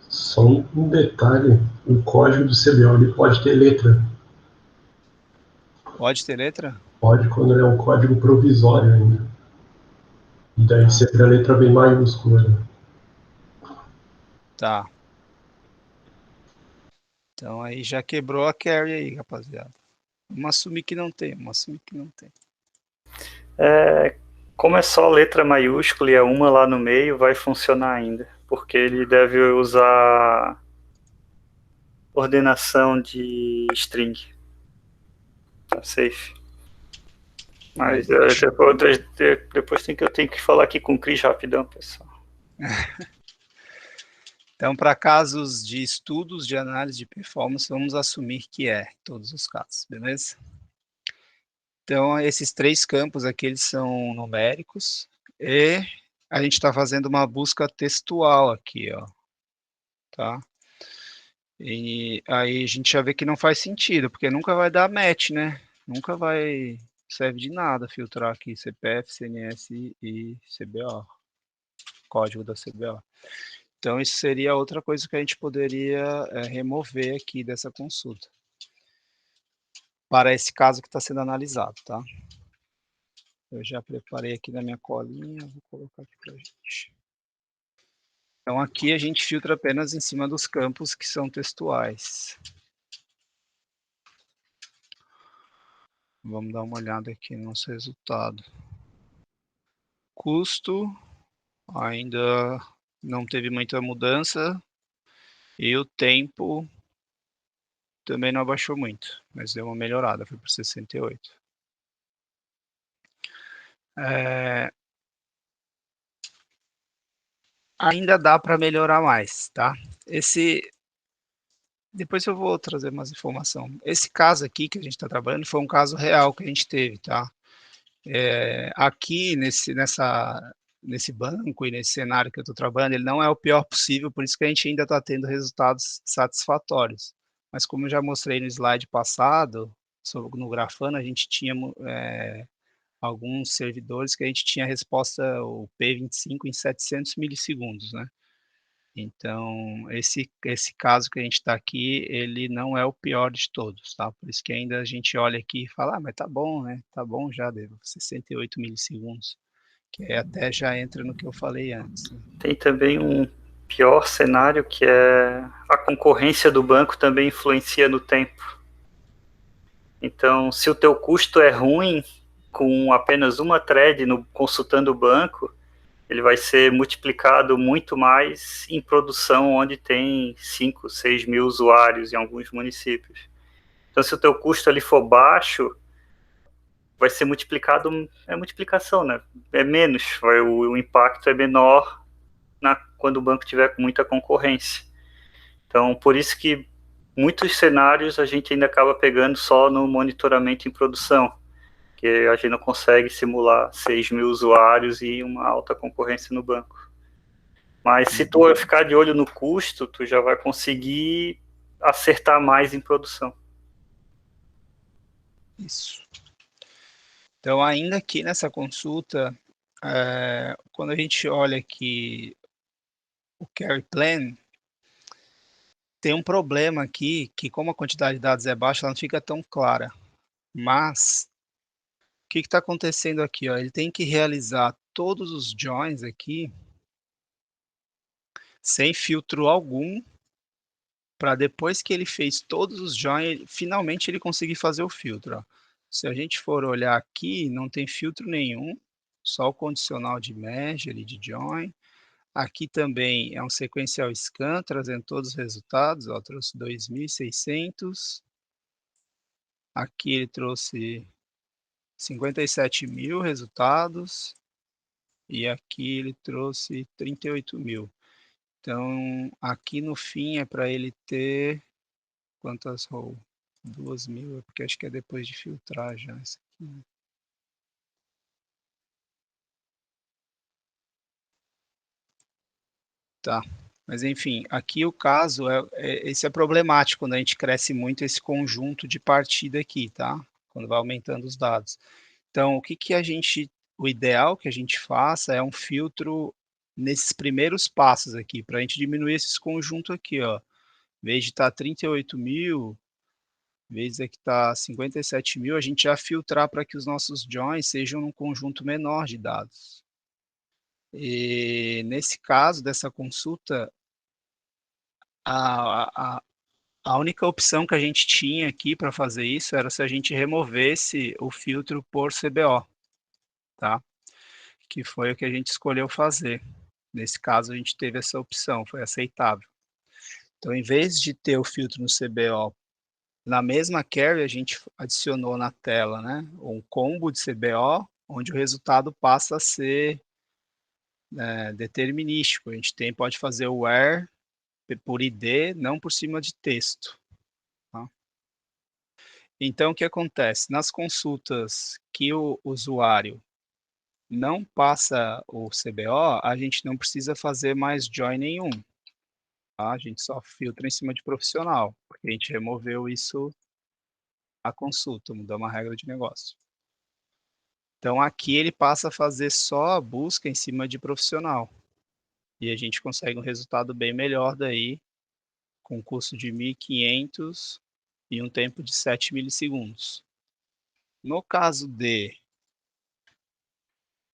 só um detalhe, o código do CBO ele pode ter letra. Pode ter letra? Pode, quando ele é um código provisório ainda. E daí sempre a letra bem maiúscula. Né? Tá. Então aí já quebrou a carry aí, rapaziada. Vamos assumir que não tem, Como é só letra maiúscula e é uma lá no meio, vai funcionar ainda. Porque ele deve usar ordenação de string. Tá safe. Mas depois eu tenho que falar aqui com o Cris rapidão, pessoal. Então, para casos de estudos de análise de performance, vamos assumir que é, em todos os casos, beleza? Então, esses três campos aqui, eles são numéricos, e a gente está fazendo uma busca textual aqui, ó, tá? E aí a gente já vê que não faz sentido, porque nunca vai dar match, né? Nunca vai, serve de nada filtrar aqui CPF, CNS e CBO, código da CBO. Então, isso seria outra coisa que a gente poderia remover aqui dessa consulta. Para esse caso que está sendo analisado, tá? Eu já preparei aqui na minha colinha, vou colocar aqui para a gente. Então, aqui a gente filtra apenas em cima dos campos que são textuais. Vamos dar uma olhada aqui no nosso resultado. Custo, ainda não teve muita mudança. E o tempo também não abaixou muito, mas deu uma melhorada, foi para 68. Ainda dá para melhorar mais, tá? Depois eu vou trazer mais informação. Esse caso aqui que a gente está trabalhando foi um caso real que a gente teve, tá? Aqui nesse banco e nesse cenário que eu estou trabalhando, ele não é o pior possível, por isso que a gente ainda está tendo resultados satisfatórios. Mas como eu já mostrei no slide passado, no Grafana, a gente tinha alguns servidores que a gente tinha resposta, o P25, em 700 milissegundos, né? Então, esse caso que a gente está aqui, ele não é o pior de todos, tá? Por isso que ainda a gente olha aqui e fala, mas tá bom, né? Tá bom já, deu 68 milissegundos, que até já entra no que eu falei antes. Né? Tem também um pior cenário, que é a concorrência do banco também influencia no tempo. Então, se o teu custo é ruim, com apenas uma thread consultando o banco, ele vai ser multiplicado muito mais em produção, onde tem 5, 6 mil usuários em alguns municípios. Então, se o teu custo ali for baixo, vai ser multiplicado, é multiplicação, né? É menos, o impacto é menor quando o banco tiver com muita concorrência. Então, por isso que muitos cenários a gente ainda acaba pegando só no monitoramento em produção, que a gente não consegue simular 6 mil usuários e uma alta concorrência no banco. Mas se tu ficar de olho no custo, tu já vai conseguir acertar mais em produção. Isso. Então, ainda aqui nessa consulta, quando a gente olha aqui o Carry Plan, tem um problema aqui, que como a quantidade de dados é baixa, ela não fica tão clara. Mas, o que está acontecendo aqui? Ó? Ele tem que realizar todos os joins aqui, sem filtro algum, para depois que ele fez todos os joins, finalmente ele conseguir fazer o filtro. Ó. Se a gente for olhar aqui, não tem filtro nenhum, só o condicional de merge e de join. Aqui também é um sequencial scan, trazendo todos os resultados, ó, trouxe 2.600. Aqui ele trouxe 57 mil resultados, e aqui ele trouxe 38 mil. Então, aqui no fim é para ele ter quantas rows? 2.000, porque acho que é depois de filtrar já isso aqui, né? Tá, mas enfim, aqui o caso, esse é problemático quando a gente cresce muito esse conjunto de partida aqui, tá? Quando vai aumentando os dados. Então, o ideal que a gente faça é um filtro nesses primeiros passos aqui, para a gente diminuir esses conjuntos aqui, ó. Em vez de estar 38 mil, em vez de estar 57 mil, a gente já filtrar para que os nossos joins sejam um conjunto menor de dados. E nesse caso dessa consulta, a, a única opção que a gente tinha aqui para fazer isso era se a gente removesse o filtro por CBO, tá? Que foi o que a gente escolheu fazer. Nesse caso, a gente teve essa opção, foi aceitável. Então, em vez de ter o filtro no CBO, na mesma query, a gente adicionou na tela, né, um combo de CBO, onde o resultado passa a ser determinístico. A gente pode fazer o where por ID, não por cima de texto. Tá? Então, o que acontece? Nas consultas que o usuário não passa o CBO, a gente não precisa fazer mais join nenhum. Tá? A gente só filtra em cima de profissional, porque a gente removeu isso à consulta, mudou uma regra de negócio. Então, aqui ele passa a fazer só a busca em cima de profissional. E a gente consegue um resultado bem melhor daí, com um custo de 1.500 e um tempo de 7 milissegundos. No caso de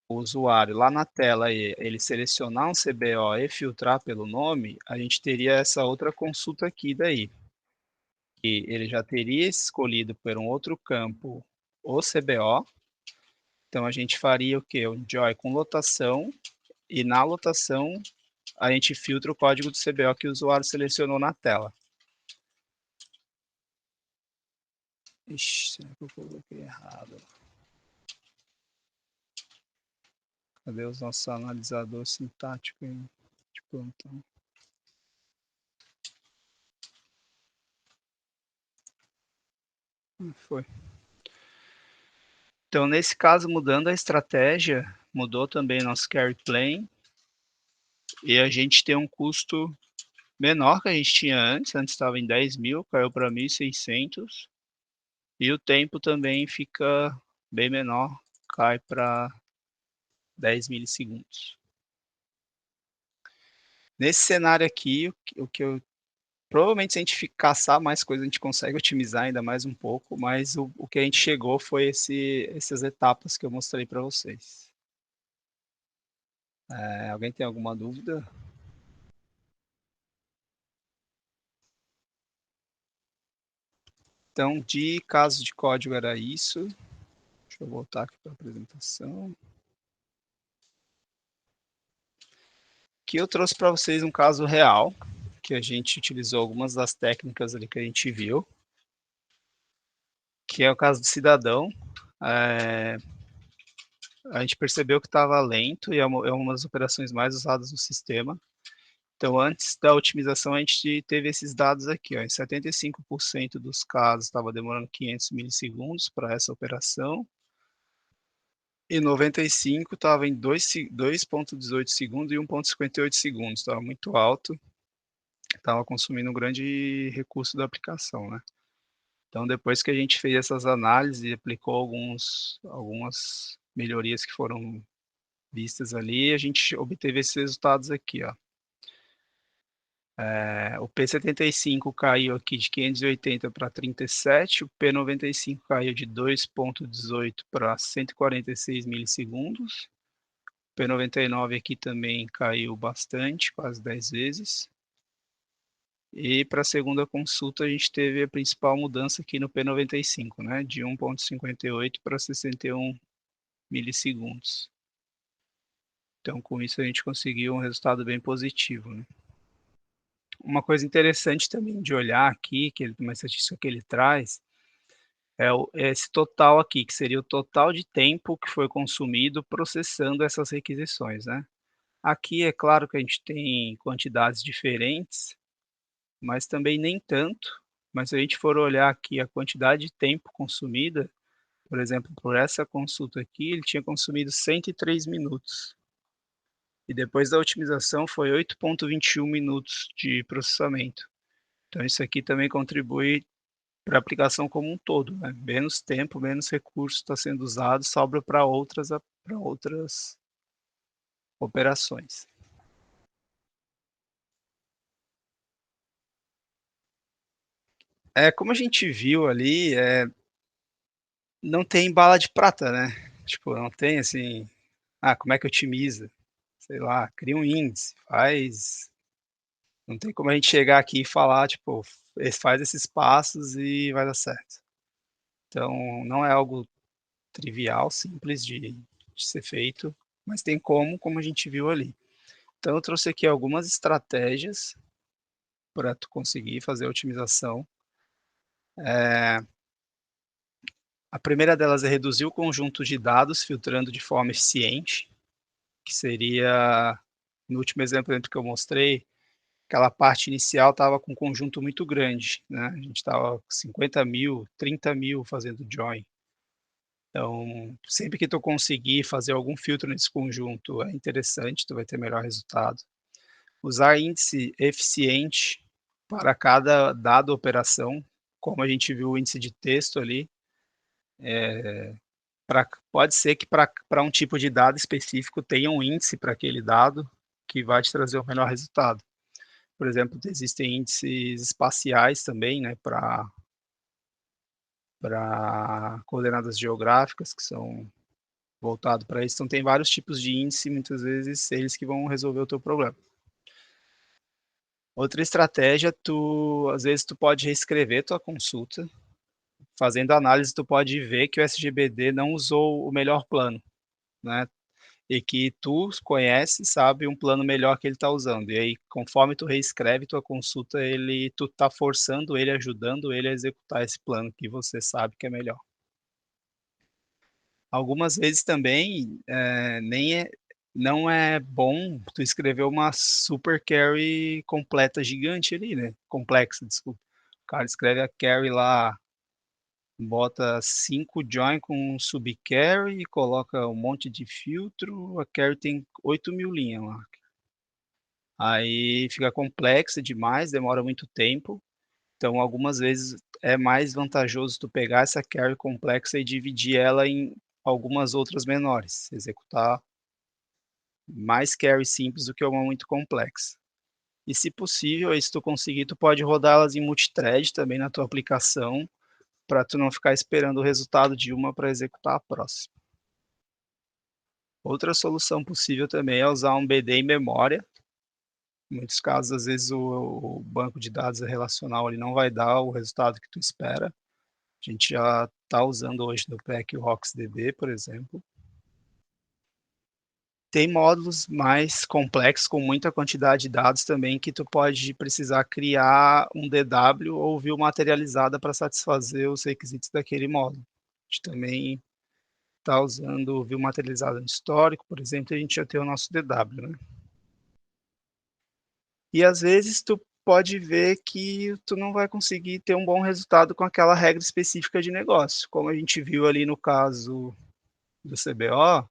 o usuário lá na tela ele selecionar um CBO e filtrar pelo nome, a gente teria essa outra consulta aqui daí. Que ele já teria escolhido por um outro campo o CBO. Então a gente faria o quê? Um join com lotação, e na lotação a gente filtra o código do CBO que o usuário selecionou na tela. Ixi, será que eu coloquei errado? Cadê os nossos analisadores sintáticos de plantão? Foi. Então, nesse caso, mudando a estratégia, mudou também nosso carry plan, e a gente tem um custo menor que a gente tinha antes estava em 10 mil, caiu para 1.600, e o tempo também fica bem menor, cai para 10 milissegundos. Nesse cenário aqui, o que eu provavelmente, se a gente caçar mais coisas, a gente consegue otimizar ainda mais um pouco, mas o que a gente chegou foi essas etapas que eu mostrei para vocês. Alguém tem alguma dúvida? Então, de caso de código era isso. Deixa eu voltar aqui para a apresentação. Aqui eu trouxe para vocês um caso real, que a gente utilizou algumas das técnicas ali que a gente viu, que é o caso do cidadão. A gente percebeu que estava lento e é uma das operações mais usadas no sistema. Então, antes da otimização, a gente teve esses dados aqui. Ó, em 75% dos casos estava demorando 500 milissegundos para essa operação. E 95 estava em 2,18 segundos e 1,58 segundos. Estava muito alto. Estava consumindo um grande recurso da aplicação, né? Então, depois que a gente fez essas análises e aplicou algumas melhorias que foram vistas ali, a gente obteve esses resultados aqui, ó. O P75 caiu aqui de 580 para 37, o P95 caiu de 2,18 para 146 milissegundos, o P99 aqui também caiu bastante, quase 10 vezes. E para a segunda consulta a gente teve a principal mudança aqui no P95, né, de 1,58 para 61 milissegundos. Então, com isso a gente conseguiu um resultado bem positivo, né? Uma coisa interessante também de olhar aqui, uma estatística que ele traz, é esse total aqui, que seria o total de tempo que foi consumido processando essas requisições, né? Aqui é claro que a gente tem quantidades diferentes, mas também nem tanto. Mas se a gente for olhar aqui a quantidade de tempo consumida, por exemplo, por essa consulta aqui, ele tinha consumido 103 minutos. E depois da otimização foi 8,21 minutos de processamento. Então isso aqui também contribui para a aplicação como um todo, né? Menos tempo, menos recurso está sendo usado, sobra para outras operações. Como a gente viu ali, não tem bala de prata, né? Tipo, não tem assim, como é que otimiza? Sei lá, cria um índice, faz. Não tem como a gente chegar aqui e falar, tipo, faz esses passos e vai dar certo. Então, não é algo trivial, simples de ser feito, mas tem como a gente viu ali. Então, eu trouxe aqui algumas estratégias para tu conseguir fazer a otimização. A primeira delas é reduzir o conjunto de dados, filtrando de forma eficiente, que seria, no último exemplo que eu mostrei, aquela parte inicial estava com um conjunto muito grande, né? A gente estava com 50 mil, 30 mil fazendo join. Então, sempre que tu conseguir fazer algum filtro nesse conjunto é interessante, tu vai ter melhor resultado. Usar índice eficiente para cada dado operação, como a gente viu o índice de texto ali, pode ser que para um tipo de dado específico tenha um índice para aquele dado que vai te trazer o melhor resultado. Por exemplo, existem índices espaciais também, né, para coordenadas geográficas que são voltados para isso. Então, tem vários tipos de índice, muitas vezes eles que vão resolver o teu problema. Outra estratégia, às vezes tu pode reescrever tua consulta. Fazendo análise, tu pode ver que o SGBD não usou o melhor plano, né? E que tu conhece, sabe um plano melhor que ele está usando. E aí, conforme tu reescreve tua consulta, tu tá forçando ele, ajudando ele a executar esse plano que você sabe que é melhor. Algumas vezes também não é bom tu escrever uma super carry completa gigante ali, né? Complexa, desculpa. O cara escreve a carry lá, bota 5 join com subcarry e coloca um monte de filtro, a carry tem 8.000 linhas lá. Aí fica complexa demais, demora muito tempo. Então, algumas vezes é mais vantajoso tu pegar essa carry complexa e dividir ela em algumas outras menores, executar mais carry simples do que uma muito complexa. E se possível, se tu conseguir, tu pode rodá-las em multithread também na tua aplicação, para tu não ficar esperando o resultado de uma para executar a próxima. Outra solução possível também é usar um BD em memória. Em muitos casos, às vezes, o banco de dados relacional ele não vai dar o resultado que tu espera. A gente já está usando hoje no PEC o RocksDB, por exemplo. Tem módulos mais complexos, com muita quantidade de dados também, que tu pode precisar criar um DW ou view materializada para satisfazer os requisitos daquele módulo. A gente também está usando o view materializada no histórico, por exemplo, a gente já tem o nosso DW, né? E às vezes tu pode ver que tu não vai conseguir ter um bom resultado com aquela regra específica de negócio. Como a gente viu ali no caso do CBO,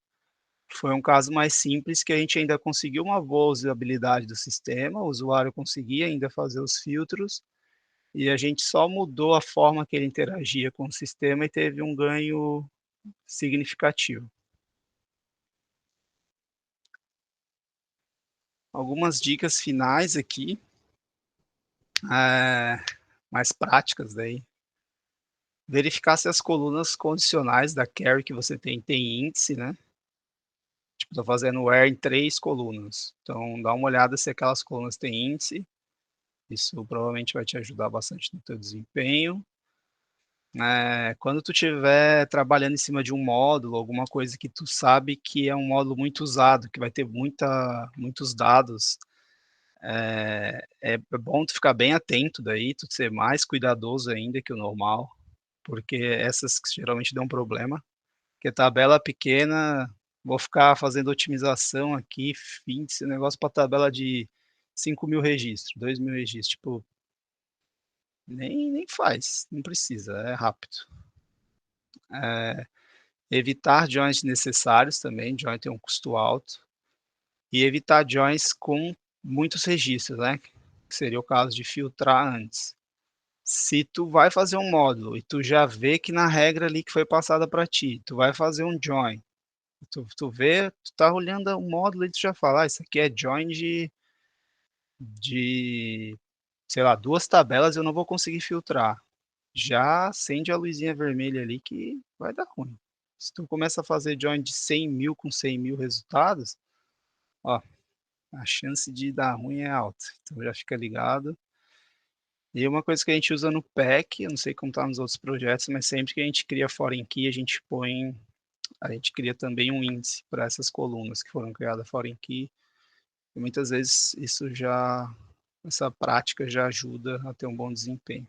foi um caso mais simples que a gente ainda conseguiu uma boa usabilidade do sistema, o usuário conseguia ainda fazer os filtros, e a gente só mudou a forma que ele interagia com o sistema e teve um ganho significativo. Algumas dicas finais aqui, mais práticas daí. Verificar se as colunas condicionais da query que você tem índice, né? Tipo, estou fazendo where em 3 colunas. Então, dá uma olhada se aquelas colunas têm índice. Isso provavelmente vai te ajudar bastante no teu desempenho. Quando tu estiver trabalhando em cima de um módulo, alguma coisa que tu sabe que é um módulo muito usado, que vai ter muitos dados, é bom tu ficar bem atento daí, tu ser mais cuidadoso ainda que o normal, porque essas que geralmente dão problema. Porque tabela pequena, vou ficar fazendo otimização aqui, fim desse negócio para tabela de 5.000 registros, 2.000 registros, tipo, nem faz, não precisa, é rápido. Evitar joins necessários também, join tem um custo alto, e evitar joins com muitos registros, né, que seria o caso de filtrar antes. Se tu vai fazer um módulo e tu já vê que na regra ali que foi passada para ti, tu vai fazer um join, tu vê, tu tá olhando o módulo e tu já fala, isso aqui é join de, sei lá, 2 tabelas, eu não vou conseguir filtrar. Já acende a luzinha vermelha ali que vai dar ruim. Se tu começa a fazer join de 100.000 com 100.000 resultados, ó, a chance de dar ruim é alta. Então já fica ligado. E uma coisa que a gente usa no PEC, eu não sei como está nos outros projetos, mas sempre que a gente cria foreign key, a gente cria também um índice para essas colunas que foram criadas foreign key. E muitas vezes essa prática já ajuda a ter um bom desempenho.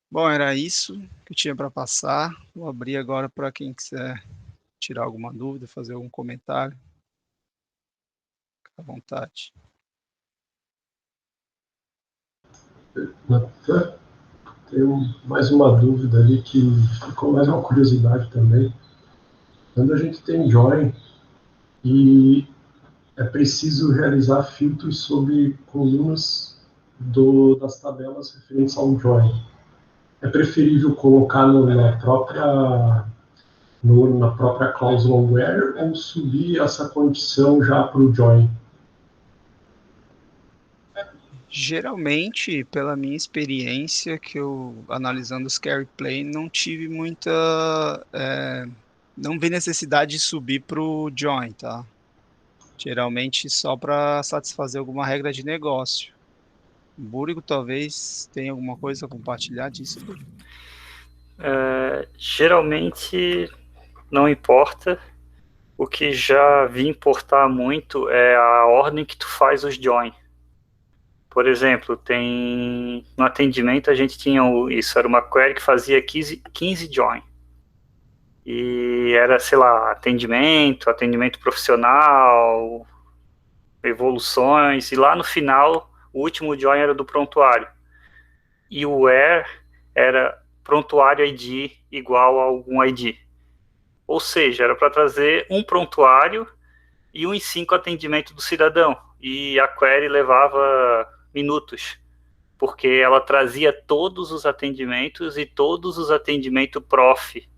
Bom, era isso que eu tinha para passar. Vou abrir agora para quem quiser tirar alguma dúvida, fazer algum comentário. Fica à vontade. Tenho mais uma dúvida ali que ficou mais uma curiosidade também. Quando a gente tem join e é preciso realizar filtros sobre colunas das tabelas referentes ao join, é preferível colocar na própria cláusula where ou subir essa condição já para o join? Geralmente, pela minha experiência, que eu analisando os carry plane, não tive não vi necessidade de subir para o join, tá? Geralmente só para satisfazer alguma regra de negócio. Búrigo talvez tenha alguma coisa a compartilhar disso, Búrigo? Geralmente não importa. O que já vi importar muito é a ordem que tu faz os join. Por exemplo, no atendimento a gente tinha isso, era uma query que fazia 15 join. E era, sei lá, atendimento profissional, evoluções, e lá no final, o último join era do prontuário. E o where era prontuário ID igual a algum ID. Ou seja, era para trazer um prontuário e um em 5 atendimento do cidadão. E a query levava minutos, porque ela trazia todos os atendimentos e todos os atendimentos prof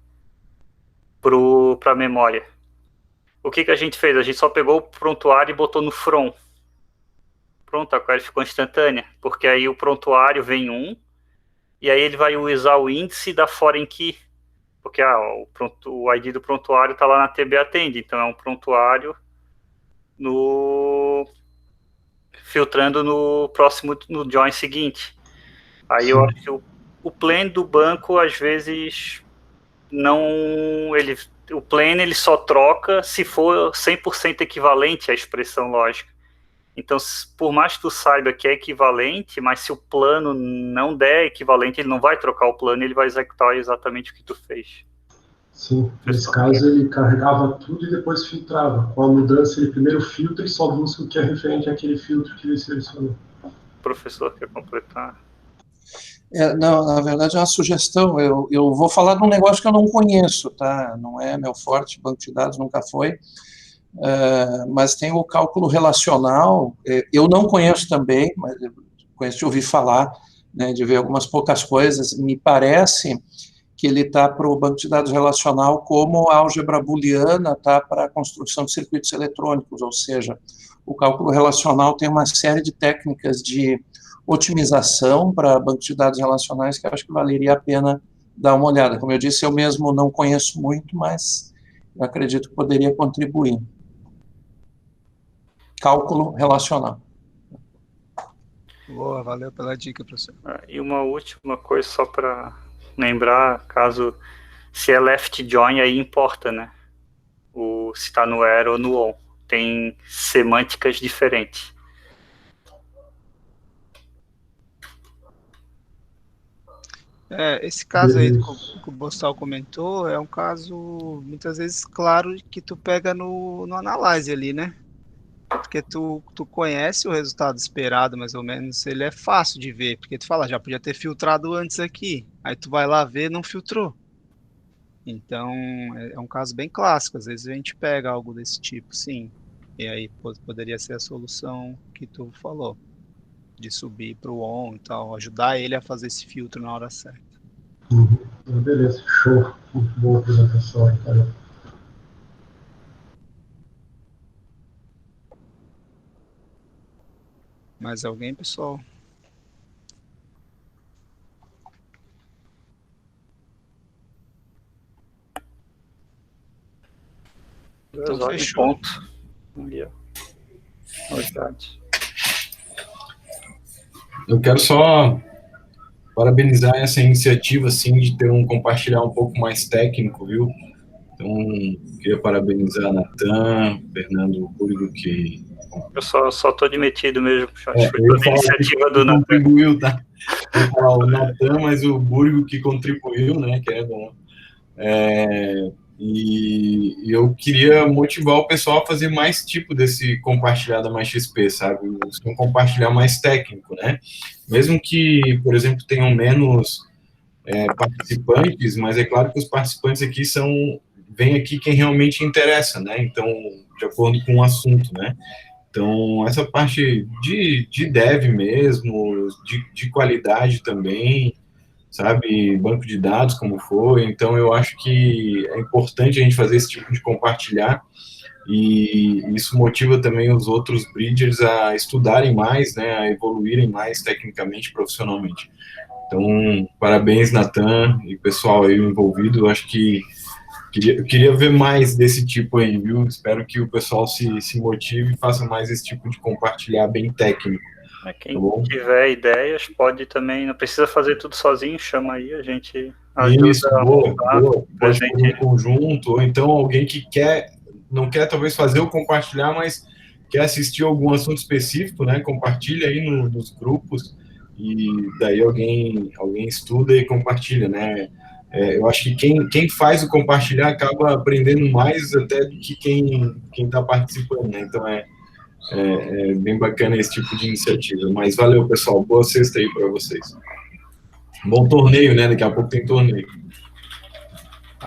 para a memória. O que a gente fez? A gente só pegou o prontuário e botou no from. Pronto, a query ficou instantânea, porque aí o prontuário vem e aí ele vai usar o índice da foreign key, porque o ID do prontuário está lá na TB Attend, então é um prontuário filtrando no join seguinte. Aí eu acho que o plane do banco, às vezes, o plane ele só troca se for 100% equivalente à expressão lógica. Então, por mais que tu saiba que é equivalente, mas se o plano não der equivalente, ele não vai trocar o plano, ele vai executar exatamente o que tu fez. Sim, nesse caso ele carregava tudo e depois filtrava. Com a mudança, ele primeiro filtra e só busca o que é referente àquele filtro que ele selecionou. O professor quer completar? Não, na verdade é uma sugestão. Eu vou falar de um negócio que eu não conheço, tá? Não é meu forte, banco de dados nunca foi. Mas tem o cálculo relacional. Eu não conheço também, mas eu conheço de ouvir falar, né, de ver algumas poucas coisas. Me parece que ele está para o banco de dados relacional como a álgebra booleana está para a construção de circuitos eletrônicos, ou seja, o cálculo relacional tem uma série de técnicas de otimização para bancos de dados relacionais que eu acho que valeria a pena dar uma olhada. Como eu disse, eu mesmo não conheço muito, mas eu acredito que poderia contribuir. Cálculo relacional. Boa, valeu pela dica, professor. E uma última coisa só para lembrar, caso se é left join, aí importa, né? Se está no where ou no on. Tem semânticas diferentes. Esse caso aí que o Bossal comentou é um caso, muitas vezes, claro, que tu pega no Analyze ali, né? Porque tu conhece o resultado esperado, mais ou menos, ele é fácil de ver, porque tu fala, já podia ter filtrado antes aqui, aí tu vai lá ver, não filtrou. Então, é um caso bem clássico, às vezes a gente pega algo desse tipo, sim, e aí poderia ser a solução que tu falou, de subir para o on e tal, ajudar ele a fazer esse filtro na hora certa. Beleza, show, muito boa apresentação aí, cara. Mais alguém, pessoal? Então, fechou. Ponto. Eu quero só parabenizar essa iniciativa, assim, de ter compartilhar um pouco mais técnico, viu? Então, queria parabenizar a Natan, Fernando Burgo, que... Eu só tô admitido mesmo, acho que foi toda a iniciativa do Natan. Contribuiu, tá? Vou falar o Natan, mas o Burgo que contribuiu, né, que é bom. E eu queria motivar o pessoal a fazer mais tipo desse compartilhar da MyXP, sabe? Um compartilhar mais técnico, né? Mesmo que, por exemplo, tenham menos participantes, mas é claro que os participantes aqui vem aqui quem realmente interessa, né? Então, de acordo com o assunto, né? Então, essa parte de dev mesmo, de qualidade também, sabe, banco de dados, como foi. Então, eu acho que é importante a gente fazer esse tipo de compartilhar, e isso motiva também os outros bridgers a estudarem mais, né, a evoluírem mais tecnicamente, profissionalmente. Então, parabéns, Natan, e pessoal aí envolvido. Eu acho que eu queria ver mais desse tipo aí, viu? Espero que o pessoal se motive e faça mais esse tipo de compartilhar bem técnico. Quem tiver ideias pode também, não precisa fazer tudo sozinho, chama aí, a gente ajuda. Isso, boa. Pode fazer um conjunto, ou então alguém que não quer talvez fazer o compartilhar, mas quer assistir algum assunto específico, né? Compartilha aí nos grupos, e daí alguém estuda e compartilha, né? Eu acho que quem faz o compartilhar acaba aprendendo mais até do que quem está participando, né? Então é bem bacana esse tipo de iniciativa. Mas valeu, pessoal. Boa sexta aí para vocês. Bom torneio, né? Daqui a pouco tem torneio.